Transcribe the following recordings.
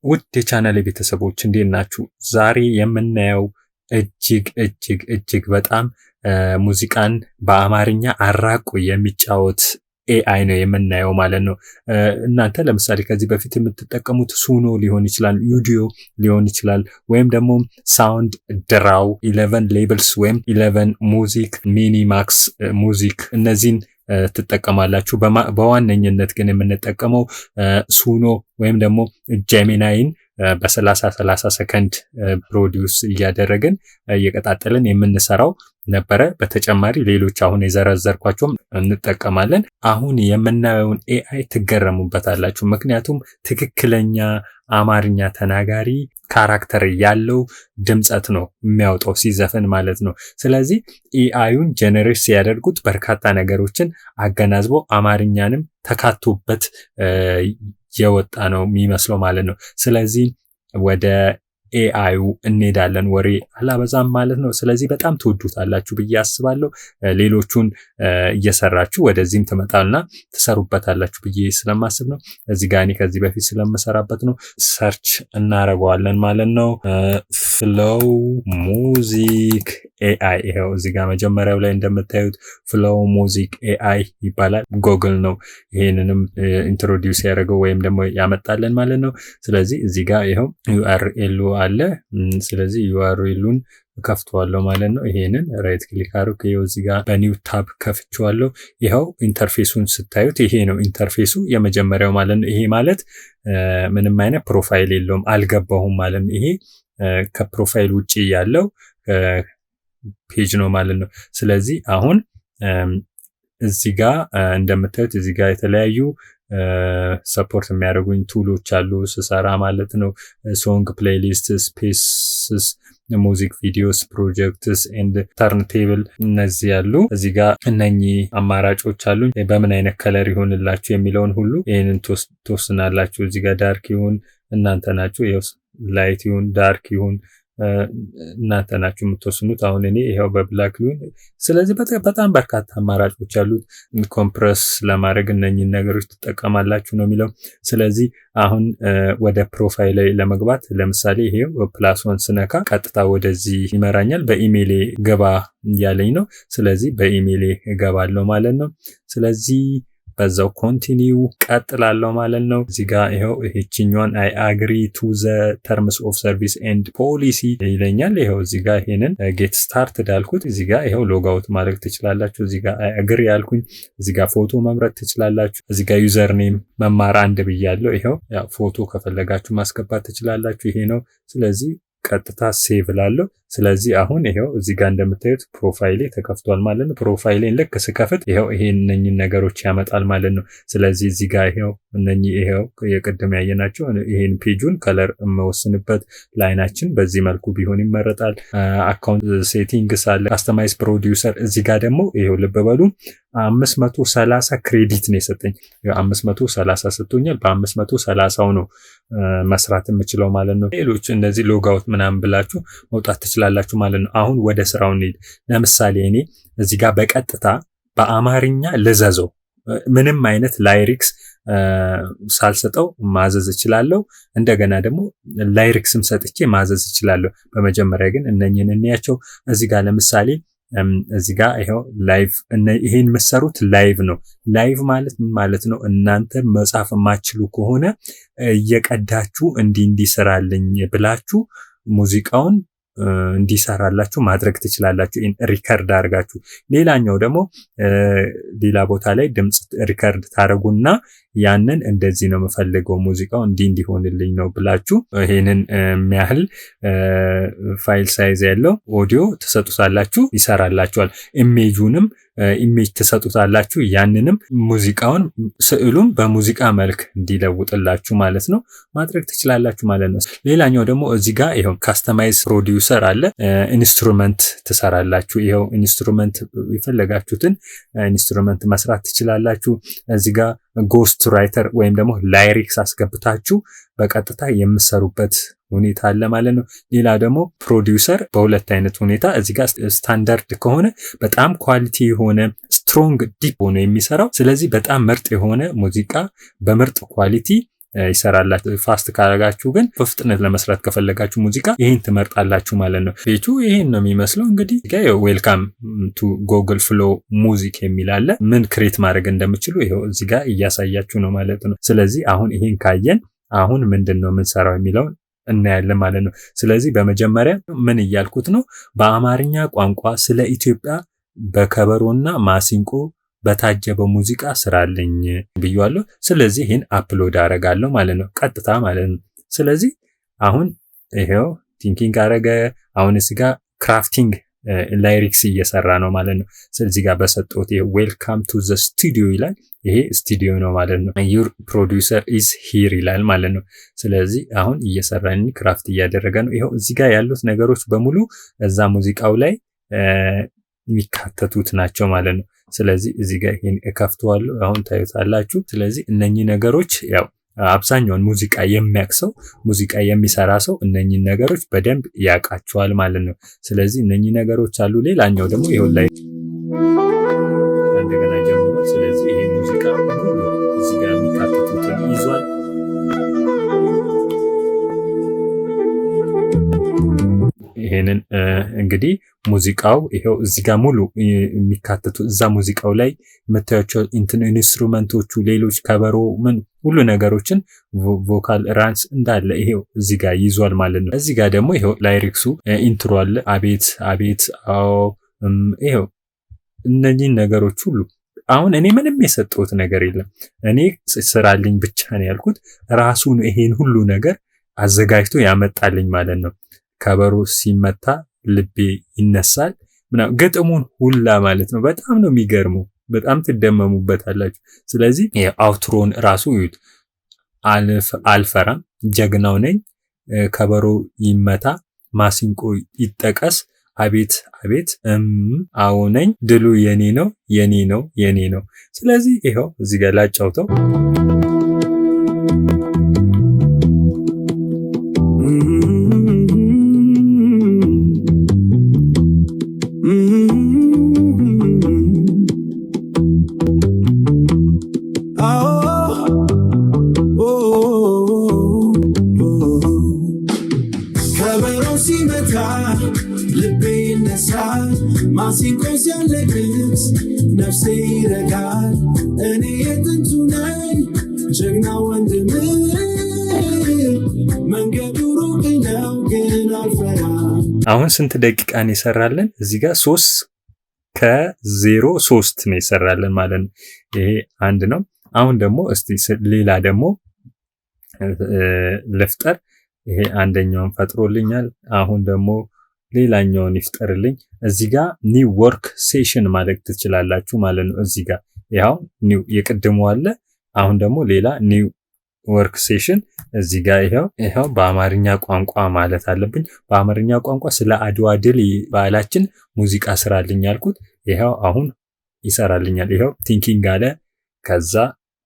ውድ የቻናሌ ቤተሰቦች እንዴት ናችሁ? ዛሬ የምናየው እጅግ በጣም ሙዚቃን በአማርኛ አራቆ የሚጫወት ኤአይ ነው የምናየው ማለት ነው። እናንተ ለምሳሌ ከዚህ በፊት የምትጠቀሙት ሱኖ ሊሆን ይችላል፣ ዩዲዮ ሊሆን ይችላል፣ ወይም ደግሞ ሳውንድ ድራው 11 ሌብልስ ወይም 11 ሙዚክ ሚኒማክስ ሙዚክ እነዚህን ትጠቀማላችሁ። በዋነኝነት ግን የምንጠቀመው ሱኖ ወይም ደግሞ ጀሚናይን በ30 ሰከንድ ፕሮዲውስ እያደረግን እየቀጣጠልን የምንሰራው ነበረ። በተጨማሪ ሌሎች አሁን የዘረዘርኳቸውም እንጠቀማለን። አሁን የምናየውን ኤአይ ትገረሙበታላችሁ። ምክንያቱም ትክክለኛ አማርኛ ተናጋሪ ካራክተር ያለው ድምጸት ነው የሚያወጣው ሲዘፈን ማለት ነው። ስለዚህ ኤአዩን ጀነሬት ሲያደርጉት በርካታ ነገሮችን አገናዝቦ አማርኛንም ተካቶበት የወጣ ነው የሚመስለው ማለት ነው። ስለዚህ ወደ ኤአዩ እንሄዳለን። ወሬ አላበዛም ማለት ነው። ስለዚህ በጣም ትወዱታላችሁ ብዬ አስባለሁ። ሌሎቹን እየሰራችሁ ወደዚህም ትመጣልና ትሰሩበታላችሁ ብዬ ስለማስብ ነው። እዚህ ጋር እኔ ከዚህ በፊት ስለምሰራበት ነው። ሰርች እናረገዋለን ማለት ነው። ፍሎው ሙዚክ ኤአይ ይሄው እዚህ ጋር መጀመሪያው ላይ እንደምታዩት ፍሎው ሙዚክ ኤአይ ይባላል። ጎግል ነው ይሄንንም ኢንትሮዲዩስ ያደረገው ወይም ደግሞ ያመጣለን ማለት ነው። ስለዚህ እዚህ ጋር ይሄው ዩአርኤል አለ። ስለዚህ ዩአርኤሉን ከፍተዋለሁ ማለት ነው። ይሄንን ራይት ክሊክ አድርጌ ይሄው እዚህ ጋር በኒው ታብ ከፍቼዋለሁ። ይሄው ኢንተርፌሱን ስታዩት ይሄ ነው ኢንተርፌሱ የመጀመሪያው ማለት ነው። ይሄ ማለት ምንም አይነት ፕሮፋይል የለውም፣ አልገባሁም ማለት ነው። ይሄ ከፕሮፋይል ውጪ ያለው ፔጅ ነው ማለት ነው። ስለዚህ አሁን እዚህ ጋር እንደምታዩት እዚህ ጋር የተለያዩ ሰፖርት የሚያደርጉኝ ቱሎች አሉ ስሰራ ማለት ነው። ሶንግ ፕሌሊስት፣ ስፔስስ፣ ሙዚክ ቪዲዮስ፣ ፕሮጀክትስ ኤንድ ተርንቴብል እነዚህ ያሉ እዚህ ጋር እነኚህ አማራጮች አሉ። በምን አይነት ከለር ይሆንላችሁ የሚለውን ሁሉ ይሄንን ትወስናላችሁ። እዚህ ጋር ዳርክ ይሁን እናንተ ናችሁ፣ ላይት ይሁን ዳርክ ይሁን እናንተ ናችሁ የምትወስኑት። አሁን እኔ ይሄው በብላክ ሊሆን። ስለዚህ በጣም በርካታ አማራጮች አሉት። ኮምፕረስ ለማድረግ እነኚህን ነገሮች ትጠቀማላችሁ ነው የሚለው። ስለዚህ አሁን ወደ ፕሮፋይል ላይ ለመግባት ለምሳሌ ይሄው +1 ስነካ ቀጥታ ወደዚህ ይመራኛል። በኢሜይሌ ገባ እያለኝ ነው። ስለዚህ በኢሜይሌ እገባለሁ ማለት ነው። ስለዚህ በዛው ኮንቲኒው ቀጥላለሁ ማለት ነው። እዚህ ጋር ይሄው እቺኛውን አይ አግሪ ቱ ዘ ተርምስ ኦፍ ሰርቪስ ኤንድ ፖሊሲ ይለኛል። ይሄው እዚህ ጋር ይሄንን ጌት ስታርት ዳልኩት። እዚህ ጋር ይሄው ሎግ አውት ማድረግ ትችላላችሁ። እዚህ ጋር አይ አግሪ ያልኩኝ እዚህ ጋር ፎቶ መምረጥ ትችላላችሁ። እዚህ ጋር ዩዘር ኔም መማር አንድ ብያለሁ። ይሄው ያው ፎቶ ከፈለጋችሁ ማስገባት ትችላላችሁ። ይሄ ነው። ስለዚህ ቀጥታ ሴቭ ላለው። ስለዚህ አሁን ይሄው እዚህ ጋር እንደምታዩት ፕሮፋይሌ ተከፍቷል ማለት ነው። ፕሮፋይሌን ልክ ስከፍት ይሄው እነኚህን ነገሮች ያመጣል ማለት ነው። ስለዚህ እዚህ ጋር ይሄው እነኚህ ይሄው የቀደም ያየናቸው ይሄን ፔጁን ከለር የምወስንበት ላይናችን በዚህ መልኩ ቢሆን ይመረጣል። አካውንት ሴቲንግስ አለ፣ ካስተማይዝ ፕሮዲውሰር። እዚህ ጋር ደግሞ ይሄው ልብ በሉ 530 ክሬዲት ነው የሰጠኝ። 530 ሰጥቶኛል። በ530ው ነው መስራት የምችለው ማለት ነው። ሌሎች እነዚህ ሎግ አውት ምናምን ብላችሁ መውጣት ትችላላችሁ ማለት ነው። አሁን ወደ ስራው እንሂድ። ለምሳሌ እኔ እዚህ ጋር በቀጥታ በአማርኛ ልዘዘው ምንም አይነት ላይሪክስ ሳልሰጠው ማዘዝ እችላለሁ። እንደገና ደግሞ ላይሪክስም ሰጥቼ ማዘዝ እችላለሁ። በመጀመሪያ ግን እነኝህን እንያቸው። እዚህ ጋር ለምሳሌ እዚህ ጋር ይሄው ላይቭ ይሄን መሰሩት ላይቭ ነው። ላይቭ ማለት ነው እናንተ መጻፍ የማትችሉ ከሆነ እየቀዳችሁ እንዲሰራልኝ ብላችሁ ሙዚቃውን እንዲሰራላችሁ ማድረግ ትችላላችሁ፣ ሪከርድ አድርጋችሁ። ሌላኛው ደግሞ ሌላ ቦታ ላይ ድምጽ ሪከርድ ታደርጉና ያንን እንደዚህ ነው የምፈልገው ሙዚቃው እንዲሆንልኝ ነው ብላችሁ ይሄንን የሚያህል ፋይል ሳይዝ ያለው ኦዲዮ ትሰጡታላችሁ፣ ይሰራላችኋል። ኢሜጁንም ኢሜጅ ትሰጡታላችሁ፣ ያንንም ሙዚቃውን ስዕሉን በሙዚቃ መልክ እንዲለውጥላችሁ ማለት ነው ማድረግ ትችላላችሁ ማለት ነው። ሌላኛው ደግሞ እዚህ ጋር ይሄው ካስተማይዝ ፕሮዲውሰር አለ። ኢንስትሩመንት ትሰራላችሁ። ይሄው ኢንስትሩመንት የፈለጋችሁትን ኢንስትሩመንት መስራት ትችላላችሁ። እዚህ ጋር ጎስት ራይተር ወይም ደግሞ ላይሪክስ አስገብታችሁ በቀጥታ የምሰሩበት ሁኔታ አለ ማለት ነው። ሌላ ደግሞ ፕሮዲውሰር በሁለት አይነት ሁኔታ እዚህ ጋር ስታንዳርድ ከሆነ በጣም ኳሊቲ የሆነ ስትሮንግ ዲፕ ሆኖ የሚሰራው፣ ስለዚህ በጣም ምርጥ የሆነ ሙዚቃ በምርጥ ኳሊቲ ይሰራላችሁ። ፋስት ካረጋችሁ ግን በፍጥነት ለመስራት ከፈለጋችሁ ሙዚቃ ይሄን ትመርጣላችሁ ማለት ነው። ፔጁ ይሄን ነው የሚመስለው። እንግዲህ ዌልካም ቱ ጎግል ፍሎ ሙዚክ የሚል አለ። ምን ክሬት ማድረግ እንደምችሉ ይሄው እዚህ ጋር እያሳያችሁ ነው ማለት ነው። ስለዚህ አሁን ይሄን ካየን አሁን ምንድነው የምንሰራው የሚለውን እናያለን ማለት ነው። ስለዚህ በመጀመሪያ ምን እያልኩት ነው? በአማርኛ ቋንቋ ስለ ኢትዮጵያ በከበሮና ማሲንቆ በታጀበው ሙዚቃ ስራልኝ ብያለሁ። ስለዚህ ይሄን አፕሎድ አረጋለሁ ማለት ነው፣ ቀጥታ ማለት ነው። ስለዚህ አሁን ይሄው ቲንኪንግ አረገ። አሁን እዚህ ጋር ክራፍቲንግ ላይሪክስ እየሰራ ነው ማለት ነው። ስለዚህ ጋር በሰጠሁት ይሄ ዌልካም ቱ ዘ ስቱዲዮ ይላል። ይሄ ስቱዲዮ ነው ማለት ነው። ዩር ፕሮዲውሰር ኢዝ ሂር ይላል ማለት ነው። ስለዚህ አሁን እየሰራን ክራፍት እያደረገ ነው። ይሄው እዚህ ጋር ያሉት ነገሮች በሙሉ እዛ ሙዚቃው ላይ የሚካተቱት ናቸው ማለት ነው። ስለዚህ እዚህ ጋር ይሄን እከፍተዋለሁ፣ አሁን ታዩታላችሁ። ስለዚህ እነኚህ ነገሮች ያው አብዛኛውን ሙዚቃ የሚያቅሰው ሙዚቃ የሚሰራ ሰው እነኚህ ነገሮች በደንብ ያውቃቸዋል ማለት ነው። ስለዚህ እነኚህ ነገሮች አሉ። ሌላኛው ደግሞ ይሄው ላይ እንደገና ጀምሯል። ስለዚህ ይሄ ሙዚቃ ሁሉ እዚህ ጋር የሚካተቱትን ይዟል። ይሄንን እንግዲህ ሙዚቃው ይሄው እዚህ ጋር ሙሉ የሚካተቱ እዛ ሙዚቃው ላይ የምታዩቸው ኢንስትሩመንቶቹ፣ ሌሎች ከበሮ፣ ምን ሁሉ ነገሮችን ቮካል ራንስ እንዳለ ይሄው እዚህ ጋር ይዟል ማለት ነው። እዚህ ጋር ደግሞ ይሄው ላይሪክሱ ኢንትሮ አለ። አቤት አቤት፣ አዎ፣ ይሄው እነኚህን ነገሮች ሁሉ አሁን እኔ ምንም የሰጠሁት ነገር የለም። እኔ ስራልኝ ብቻ ነው ያልኩት። ራሱን ይሄን ሁሉ ነገር አዘጋጅቶ ያመጣልኝ ማለት ነው። ከበሮ ሲመታ ልቤ ይነሳል ምናምን ግጥሙን ሁላ ማለት ነው። በጣም ነው የሚገርመው። በጣም ትደመሙበታላችሁ። ስለዚህ አውትሮን ራሱ ይዩት። አልፈራም፣ ጀግናው ነኝ፣ ከበሮ ይመታ፣ ማሲንቆ ይጠቀስ፣ አቤት አቤት፣ አዎ ነኝ፣ ድሉ የኔ ነው የኔ ነው የኔ ነው። ስለዚህ ይሄው እዚህ ጋር ላጫውተው። ማሲንቆ ሲያለቅስ ነፍሴ ይረጋል። እኔ የጥንቱ ነኝ ጀግና ወንድም፣ መንገዱ ሩቅ ነው ግን አልፈራም። አሁን ስንት ደቂቃን ይሰራልን? እዚህ ጋር 3:03 ነው ይሰራልን ማለት ነው። ይሄ አንድ ነው። አሁን ደግሞ እስቲ ሌላ ደግሞ ልፍጠር። ይሄ አንደኛውን ፈጥሮልኛል። አሁን ደግሞ ሌላኛውን ይፍጠርልኝ። እዚህ ጋር ኒው ወርክ ሴሽን ማለት ትችላላችሁ ማለት ነው። እዚህ ጋር ያው ኒው የቅድሙ አለ። አሁን ደግሞ ሌላ ኒው ወርክ ሴሽን እዚህ ጋር ይሄው በአማርኛ ቋንቋ ማለት አለብኝ። በአማርኛ ቋንቋ ስለ አድዋ ድል ባህላችን ሙዚቃ ስራልኝ ያልኩት ይሄው አሁን ይሰራልኛል። ይሄው ቲንኪንግ አለ። ከዛ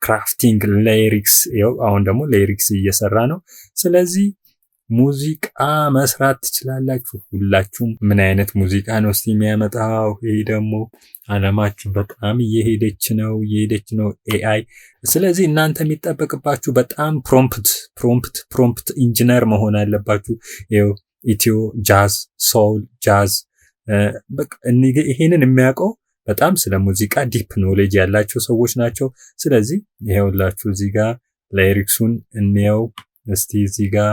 ክራፍቲንግ ላይሪክስ፣ ይሄው አሁን ደግሞ ላይሪክስ እየሰራ ነው። ስለዚህ ሙዚቃ መስራት ትችላላችሁ ሁላችሁም። ምን አይነት ሙዚቃ ነው እስቲ የሚያመጣው? ይሄ ደግሞ ዓለማችን በጣም እየሄደች ነው ኤአይ። ስለዚህ እናንተ የሚጠበቅባችሁ በጣም ፕሮምፕት ኢንጂነር መሆን አለባችሁ። ይሄው ኢትዮ ጃዝ፣ ሶል ጃዝ፣ በቃ ይሄንን የሚያውቀው በጣም ስለ ሙዚቃ ዲፕ ኖሌጅ ያላቸው ሰዎች ናቸው። ስለዚህ ይሄውላችሁ እዚህ ጋር ላይሪክሱን እንየው እስቲ። እዚህ ጋር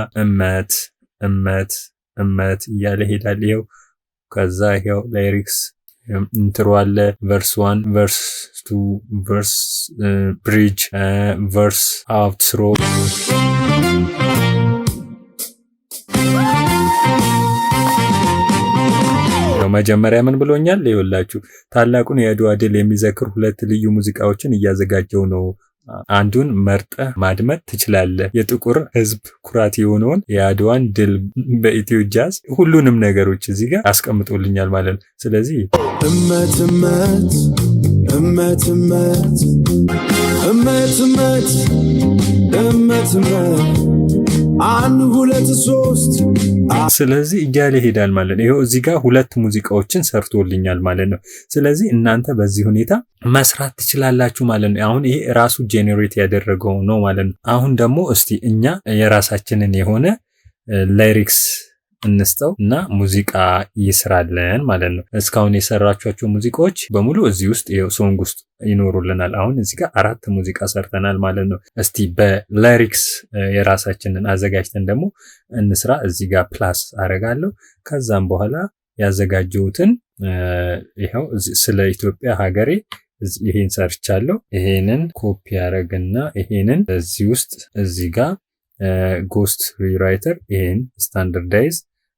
እመት እያለ ሄዳል። ይሄው ከዛ ይሄው ላይሪክስ ኢንትሮ አለ። ቨርስ 1 ቨርስ 2 ቨርስ ብሪጅ ቨርስ አውትሮ። መጀመሪያ ምን ብሎኛል? ይኸውላችሁ ታላቁን የአድዋ ድል የሚዘክር 2 ልዩ ሙዚቃዎችን እያዘጋጀው ነው። አንዱን መርጠህ ማድመጥ ትችላለህ። የጥቁር ሕዝብ ኩራት የሆነውን የአድዋን ድል በኢትዮ ጃዝ፣ ሁሉንም ነገሮች እዚህ ጋር አስቀምጦልኛል ማለት ነው። ስለዚህ እመት እመት እመት እመት እመት እመት እመት 1 2 3 ስለዚህ እያለ ይሄዳል ማለት ነው። ይሄው እዚህ ጋር 2 ሙዚቃዎችን ሰርቶልኛል ማለት ነው። ስለዚህ እናንተ በዚህ ሁኔታ መስራት ትችላላችሁ ማለት ነው። አሁን ይሄ ራሱ ጄኔሬት ያደረገው ነው ማለት ነው። አሁን ደግሞ እስቲ እኛ የራሳችንን የሆነ ላይሪክስ እንስጠው እና ሙዚቃ ይስራለን ማለት ነው። እስካሁን የሰራቿቸው ሙዚቃዎች በሙሉ እዚህ ውስጥ ይሄው ሶንግ ውስጥ ይኖሩልናል። አሁን እዚህ ጋር 4 ሙዚቃ ሰርተናል ማለት ነው። እስቲ በላይሪክስ የራሳችንን አዘጋጅተን ደግሞ እንስራ። እዚህ ጋር ፕላስ አረጋለሁ። ከዛም በኋላ ያዘጋጀሁትን ይሄው ስለ ኢትዮጵያ ሀገሬ ይሄን ሰርቻለሁ። ይሄንን ኮፒ ያረግና ይሄንን እዚህ ውስጥ እዚህ ጋር ጎስት ሪራይተር ይሄን ስታንዳርዳይዝ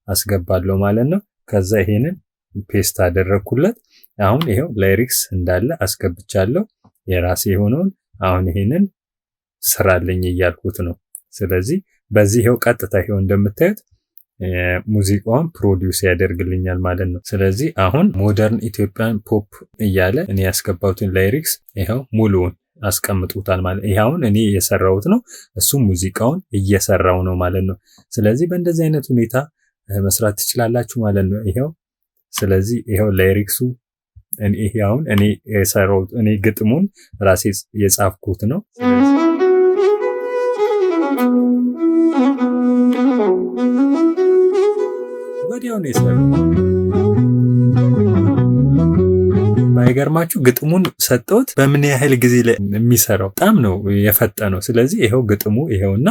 አስገባለሁ ማለት ነው። ከዛ ይሄንን ፔስት አደረኩለት። አሁን ይሄው ላይሪክስ እንዳለ አስገብቻለሁ የራሴ የሆነውን። አሁን ይሄንን ስራልኝ እያልኩት ነው። ስለዚህ በዚህ ይሄው ቀጥታ ይሄው እንደምታዩት ሙዚቃውን ፕሮዲውስ ያደርግልኛል ማለት ነው። ስለዚህ አሁን ሞደርን ኢትዮጵያን ፖፕ እያለ እኔ ያስገባሁትን ላይሪክስ ይሄው ሙሉውን አስቀምጡታል ማለት ይሄ አሁን እኔ የሰራሁት ነው። እሱ ሙዚቃውን እየሰራው ነው ማለት ነው። ስለዚህ በእንደዚህ አይነት ሁኔታ መስራት ትችላላችሁ ማለት ነው። ይሄው ስለዚህ ይሄው ላይሪክሱ ይሄ አሁን እኔ የሰራሁት እኔ ግጥሙን ራሴ የጻፍኩት ነው። ወዲያው ነው የሰራው። ባይገርማችሁ ግጥሙን ሰጠውት በምን ያህል ጊዜ ላይ የሚሰራው በጣም ነው የፈጠነው። ስለዚህ ይሄው ግጥሙ ይሄውና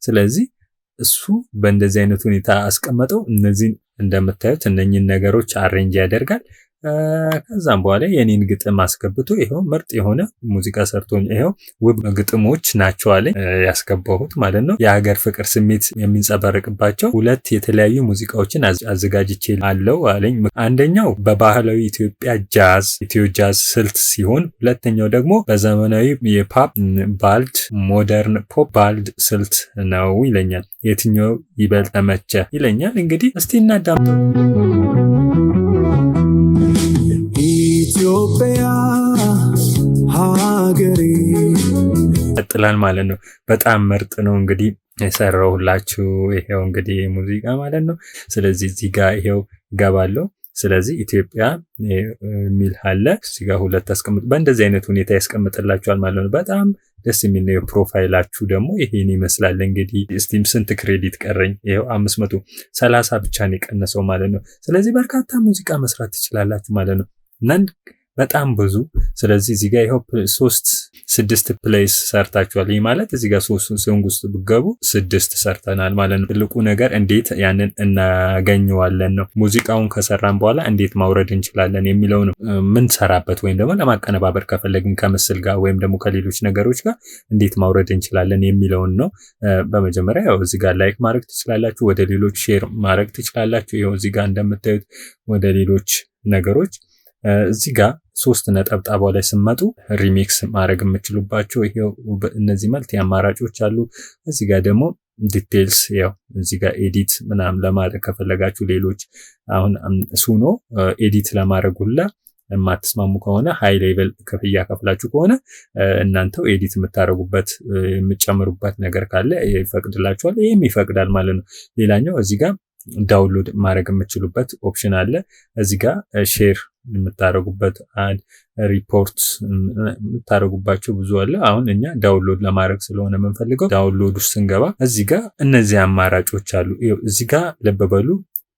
ስለዚህ እሱ በእንደዚህ አይነት ሁኔታ አስቀመጠው። እነዚህን እንደምታዩት እነኚህን ነገሮች አሬንጅ ያደርጋል። ከዛም በኋላ የኔን ግጥም አስገብቶ ይሄው ምርጥ የሆነ ሙዚቃ ሰርቶኝ ይሄው ውብ ግጥሞች ናቸው አለኝ ያስገባሁት ማለት ነው። የሀገር ፍቅር ስሜት የሚንጸባረቅባቸው 2 የተለያዩ ሙዚቃዎችን አዘጋጅቼ አለው አለኝ። አንደኛው በባህላዊ ኢትዮጵያ ጃዝ ኢትዮ ጃዝ ስልት ሲሆን ሁለተኛው ደግሞ በዘመናዊ የፖፕ ባልድ ሞደርን ፖፕ ባልድ ስልት ነው ይለኛል። የትኛው ይበልጥ ተመቸ ይለኛል። እንግዲህ እስቲ እናዳምጠው። ኢትዮጵያ ሀገሬ ቀጥላል ማለት ነው። በጣም ምርጥ ነው እንግዲህ የሰራሁላችሁ ይሄው እንግዲህ ሙዚቃ ማለት ነው። ስለዚህ እዚህ ጋር ይሄው ገባለሁ። ስለዚህ ኢትዮጵያ የሚል አለ እዚህ ጋር 2 አስቀምጡ። በእንደዚህ አይነት ሁኔታ ያስቀምጥላችኋል ማለት ነው። በጣም ደስ የሚል ነው። ፕሮፋይላችሁ ደግሞ ይሄን ይመስላል። እንግዲህ ስቲም ስንት ክሬዲት ቀረኝ? ይሄው 530 ብቻ ነው የቀነሰው ማለት ነው። ስለዚህ በርካታ ሙዚቃ መስራት ትችላላችሁ ማለት ነው። ነን በጣም ብዙ። ስለዚህ እዚህ ጋር ይሄው 6 ፕሌይስ ሰርታችኋል። ይሄ ማለት እዚህ ጋር 3 ሶንግ ውስጥ ብገቡ 6 ሰርተናል ማለት ነው። ትልቁ ነገር እንዴት ያንን እናገኘዋለን ነው። ሙዚቃውን ከሰራን በኋላ እንዴት ማውረድ እንችላለን የሚለው ነው። ምን ሰራበት ወይም ደግሞ ለማቀነባበር ከፈለግን ከምስል ጋር ወይም ደግሞ ከሌሎች ነገሮች ጋር እንዴት ማውረድ እንችላለን የሚለውን ነው። በመጀመሪያ ያው እዚህ ጋር ላይክ ማድረግ ትችላላችሁ፣ ወደ ሌሎች ሼር ማድረግ ትችላላችሁ። ይሄው እዚህ ጋር እንደምታዩት ወደ ሌሎች ነገሮች እዚህ ጋር 3 ነጠብጣብ ላይ ስመጡ ሪሚክስ ማድረግ የምትችሉባቸው ይሄው እነዚህ መልቲ አማራጮች አሉ። እዚህ ጋር ደግሞ ዲቴይልስ ያው እዚህ ጋር ኤዲት ምናምን ለማድረግ ከፈለጋችሁ ሌሎች አሁን ሱኖ ኤዲት ለማድረግ ሁላ የማትስማሙ ከሆነ ሃይ ሌቨል ክፍያ ከፍላችሁ ከሆነ እናንተው ኤዲት የምታረጉበት የምትጨምሩበት ነገር ካለ ይፈቅድላችኋል። ይሄም ይፈቅዳል ማለት ነው። ሌላኛው እዚህ ጋር ዳውንሎድ ማድረግ የምትችሉበት ኦፕሽን አለ። እዚህ ጋር ሼር የምታረጉበት ሪፖርት የምታረጉባቸው ብዙ አለ። አሁን እኛ ዳውንሎድ ለማድረግ ስለሆነ የምንፈልገው ዳውንሎድ ውስጥ ስንገባ እዚህ ጋር እነዚህ አማራጮች አሉ። እዚህ ጋር ልብ በሉ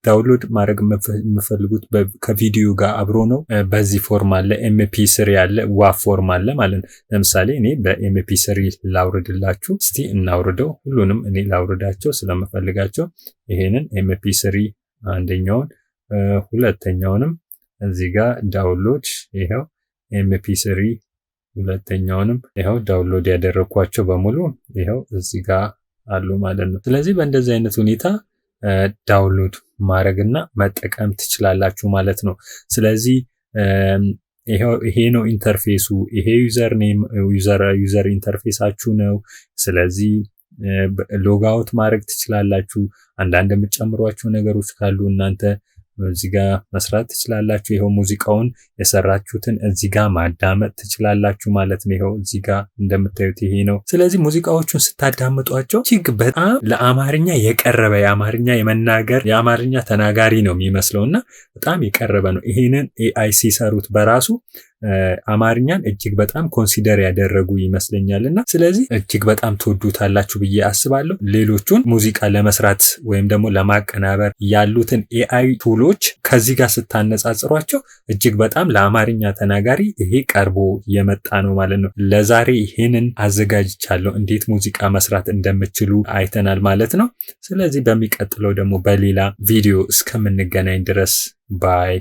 ዳውንሎድ ማድረግ የምፈልጉት ከቪዲዮ ጋር አብሮ ነው። በዚህ ፎርም አለ፣ MP3 አለ፣ ዋቭ ፎርም አለ ማለት ነው። ለምሳሌ እኔ በMP3 ላውርድላችሁ። እስቲ እናውርደው። ሁሉንም እኔ ላውርዳቸው ስለምፈልጋቸው ይሄንን MP3 አንደኛውን ሁለተኛውንም እዚህ ጋር ዳውንሎድ ይሄው MP3 ሁለተኛውንም ይሄው ዳውንሎድ ያደረኳቸው በሙሉ ይሄው እዚህ ጋር አሉ ማለት ነው። ስለዚህ በእንደዚህ አይነት ሁኔታ ዳውንሎድ ማድረግና መጠቀም ትችላላችሁ ማለት ነው። ስለዚህ ይሄ ነው ኢንተርፌሱ። ይሄ ዩዘር ኔም ዩዘር ኢንተርፌሳችሁ ነው። ስለዚህ ሎግ አውት ማድረግ ትችላላችሁ። አንዳንድ የምትጨምሯቸው ነገሮች ካሉ እናንተ እዚህ ጋር መስራት ትችላላችሁ። ይሄው ሙዚቃውን የሰራችሁትን እዚህ ጋር ማዳመጥ ትችላላችሁ ማለት ነው። ይሄው እዚህ ጋር እንደምታዩት ይሄ ነው። ስለዚህ ሙዚቃዎቹን ስታዳምጧቸው እጅግ በጣም ለአማርኛ የቀረበ የአማርኛ የመናገር የአማርኛ ተናጋሪ ነው የሚመስለውና በጣም የቀረበ ነው። ይሄንን ኤአይ ሲሰሩት በራሱ አማርኛን እጅግ በጣም ኮንሲደር ያደረጉ ይመስለኛልና ስለዚህ እጅግ በጣም ትወዱታላችሁ ብዬ አስባለሁ። ሌሎቹን ሙዚቃ ለመስራት ወይም ደግሞ ለማቀናበር ያሉትን ኤአይ ቱሎች ከዚህ ጋር ስታነጻጽሯቸው እጅግ በጣም ለአማርኛ ተናጋሪ ይሄ ቀርቦ የመጣ ነው ማለት ነው። ለዛሬ ይሄንን አዘጋጅቻለሁ። እንዴት ሙዚቃ መስራት እንደምችሉ አይተናል ማለት ነው። ስለዚህ በሚቀጥለው ደግሞ በሌላ ቪዲዮ እስከምንገናኝ ድረስ ባይ